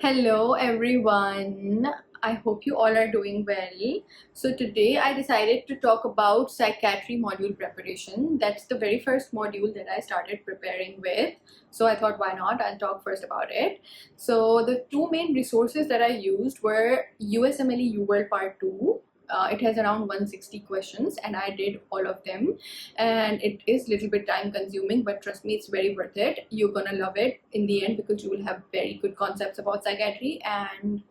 Hello everyone. I hope you all are doing well. So today I decided to talk about psychiatry module preparation. That's the very first module that I started preparing with. So I thought, why not? I'll talk first about it. So the two main resources that I used were USMLE UWORLD Part 2. It has around 160 questions and I did all of them, and it is a little bit time consuming, but trust me, it's very worth it. You're gonna love it in the end because you will have very good concepts about psychiatry, and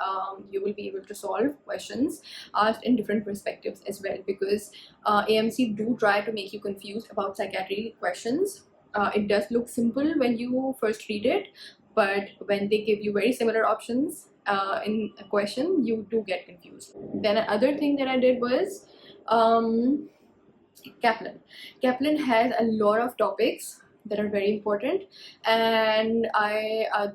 you will be able to solve questions asked in different perspectives as well, because AMC do try to make you confused about psychiatry questions. It does look simple when you first read it, but when they give you very similar options in a question, you do get confused. Then another thing that I did was Kaplan. Kaplan has a lot of topics that are very important, and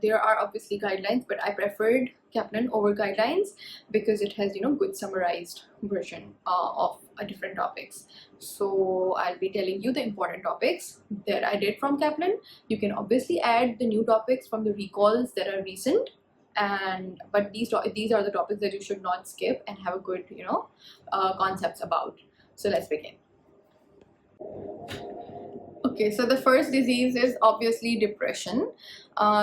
there are obviously guidelines, but I preferred Kaplan over guidelines because it has good summarized version of different topics. So I'll be telling you the important topics that I did from Kaplan. You can obviously add the new topics from the recalls that are recent, but these are the topics that you should not skip and have a good concepts about. So let's begin. Okay, so the first disease is obviously depression.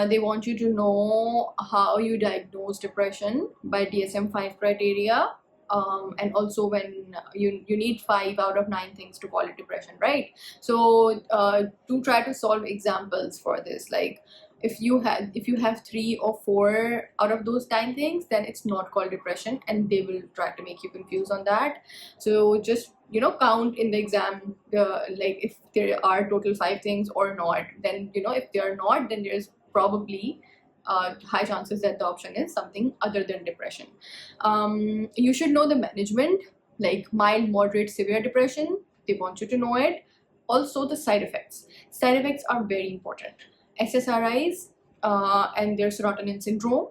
They want you to know how you diagnose depression by DSM-5 criteria, and also when you need 5 out of 9 things to call it depression, right? So to try to solve examples for this, like if you have 3 or 4 out of those 9 things, then it's not called depression, and they will try to make you confused on that. So just count in the exam, like if there are total 5 things or not. Then if they are not, then there's probably high chances that the option is something other than depression. You should know the management, like mild, moderate, severe depression. They want you to know it. Also the side effects. Side effects are very important. SSRIs and their serotonin syndrome.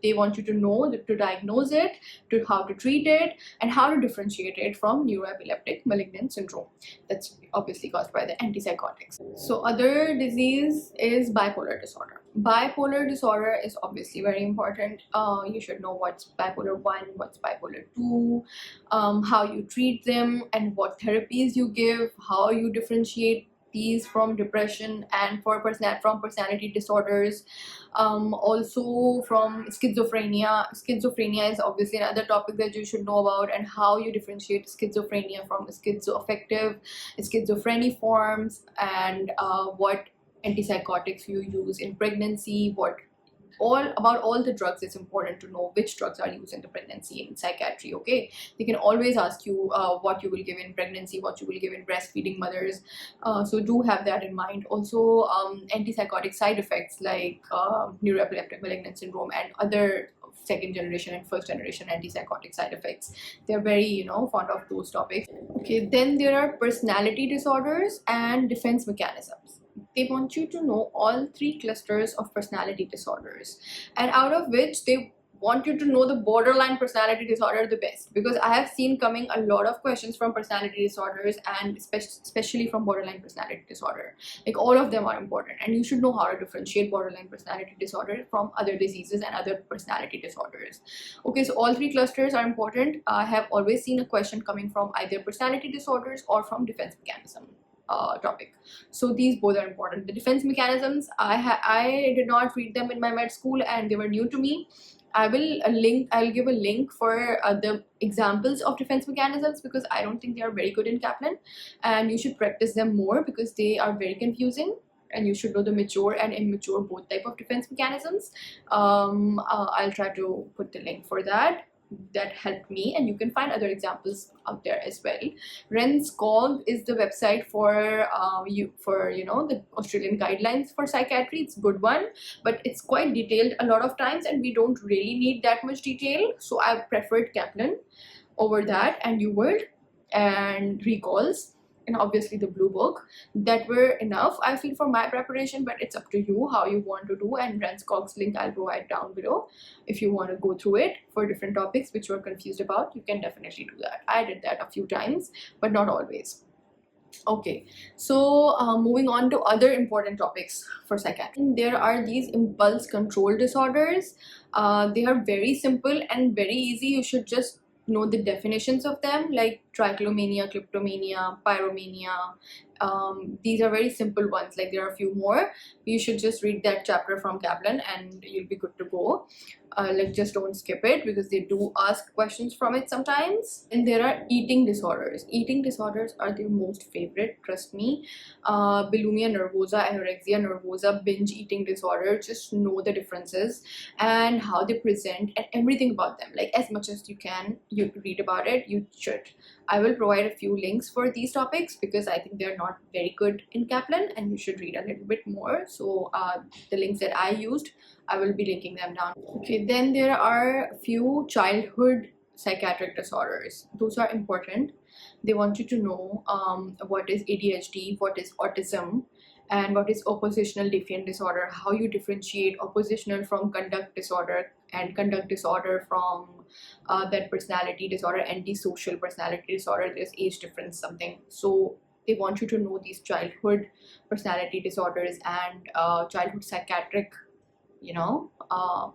They want you to know to diagnose it, to how to treat it, and how to differentiate it from neuroepileptic malignant syndrome. That's obviously caused by the antipsychotics. So other disease is bipolar disorder. Bipolar disorder is obviously very important. You should know what's bipolar 1, what's bipolar 2, how you treat them, and what therapies you give, how you differentiate these from depression and from personality disorders, also from schizophrenia. Schizophrenia is obviously another topic that you should know about, and how you differentiate schizophrenia from schizoaffective, schizophrenia forms, and what antipsychotics you use in pregnancy, all the drugs. It's important to know which drugs are used in the pregnancy in psychiatry. Okay, they can always ask you what you will give in pregnancy, what you will give in breastfeeding mothers, so do have that in mind. Also antipsychotic side effects like neuroepileptic malignant syndrome and other second generation and first generation antipsychotic side effects. They're very fond of those topics. Okay, then there are personality disorders and defense mechanisms. They want you to know all 3 clusters of personality disorders, and out of which they want you to know the borderline personality disorder the best, because I have seen coming a lot of questions from personality disorders, and especially from borderline personality disorder. Like all of them are important, and you should know how to differentiate borderline personality disorder from other diseases and other personality disorders. Okay, so all 3 clusters are important. I have always seen a question coming from either personality disorders or from defense mechanism topic. So these both are important. The defense mechanisms, I did not read them in my med school and they were new to me. I'll give a link for the examples of defense mechanisms, because I don't think they are very good in Kaplan, and you should practice them more because they are very confusing, and you should know the mature and immature both type of defense mechanisms. I'll try to put the link for that. That helped me, and you can find other examples out there as well. RENS-COG is the website for the Australian guidelines for psychiatry. It's a good one, but it's quite detailed a lot of times, and we don't really need that much detail. So I preferred Kaplan over that, and UWORLD and recalls, and obviously the blue book. That were enough, I feel, for my preparation, but it's up to you how you want to do. And RENS-COG's link I'll provide down below. If you want to go through it for different topics which you are confused about, you can definitely do that. I did that a few times, but not always. Okay, so moving on to other important topics for psychiatry. There are these impulse control disorders. They are very simple and very easy. You should just know the definitions of them, like trichomania, kleptomania, pyromania. These are very simple ones. Like there are a few more. You should just read that chapter from Kaplan and you'll be good to go. Like just don't skip it because they do ask questions from it sometimes. And there are eating disorders. Eating disorders are their most favorite, trust me. Bulimia nervosa, anorexia nervosa, binge eating disorder. Just know the differences and how they present and everything about them. Like as much as you can, you read about it, you should. I will provide a few links for these topics because I think they're not very good in Kaplan and you should read a little bit more. So the links that I used, I will be linking them down. Okay, then there are a few childhood psychiatric disorders. Those are important. They want you to know what is ADHD, what is autism, and what is oppositional defiant disorder, how you differentiate oppositional from conduct disorder and conduct disorder from that personality disorder, antisocial personality disorder. There's age difference something. So they want you to know these childhood personality disorders and childhood psychiatric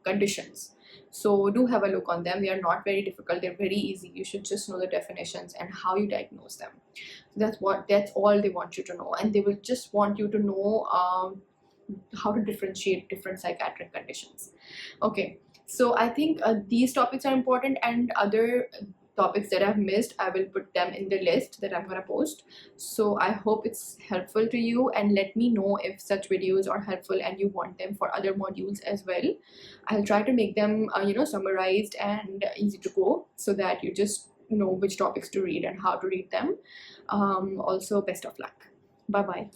conditions. So do have a look on them. They are not very difficult, they're very easy. You should just know the definitions and how you diagnose them. That's all they want you to know, and they will just want you to know how to differentiate different psychiatric conditions. Okay, so I think these topics are important, and other topics that I've missed, I will put them in the list that I'm gonna post. So I hope it's helpful to you, and let me know if such videos are helpful and you want them for other modules as well. I'll try to make them summarized and easy to go so that you just know which topics to read and how to read them. Also, best of luck. Bye bye.